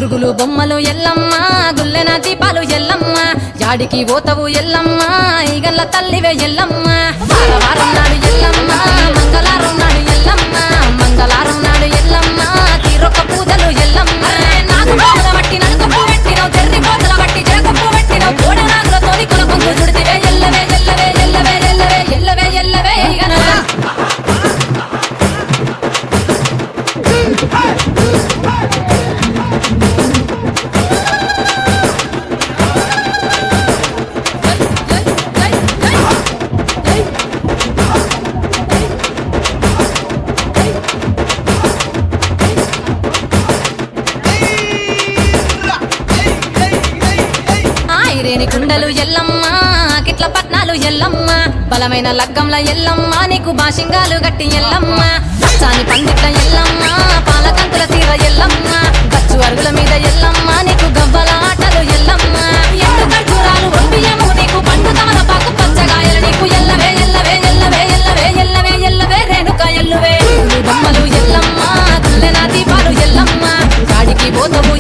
గురుగులు బొమ్మలు ఎల్లమ్మ గుల్లెన దీపాలు ఎల్లమ్మ యాడికి పోతవు ఎల్లమ్మ ఈగల్ల తల్లివే ఎల్లమ్మ వారం నాడు ఎల్లమ్మ మంగళవారం నాడు ఎల్లమ్మ మంగళవారం నాడు ఎల్లమ్మ తీరొక్క పూజలు ఎల్లమ్మ నాకు పోగల బట్టి నలుకప్పు పెట్టినవు తెర్రి పోతల బట్టి జరకప్పు పెట్టినవు కోడ నాగులతోని కులకొంగు చుడితివే ఎల్లవే ఎల్లవే ఎల్లవే ఎల్లవే ఎల్లవే ఎల్లవే ఇగనగా రేని కుండలు ఎల్లమ్మ కిట్ల పట్నాలు ఎల్లమ్మ బలమైన లగ్గంల ఎల్లమ్మ నీకు బాషింగాలు గట్టి ఎల్లమ్మ చాని పందిట్ల ఎల్లమ్మ పాలకంతుల తీర ఎల్లమ్మ గచ్చు అరుగుల మీద ఎల్లమ్మ నీకు గవ్వల ఆటలు ఎల్లమ్మ ఎండు ఖర్జూరాలు ఒంటియము నీకు పండు తమల పాకు పచ్చగాయలు నీకు ఎల్లవే ఎల్లవే ఎల్లవే ఎల్లవే ఎల్లవే ఎల్లవే రేణుక ఎల్లువే బొమ్మలు ఎల్లమ్మ గుల్లెన దీపాలు ఎల్లమ్మ గాడికి పోతవు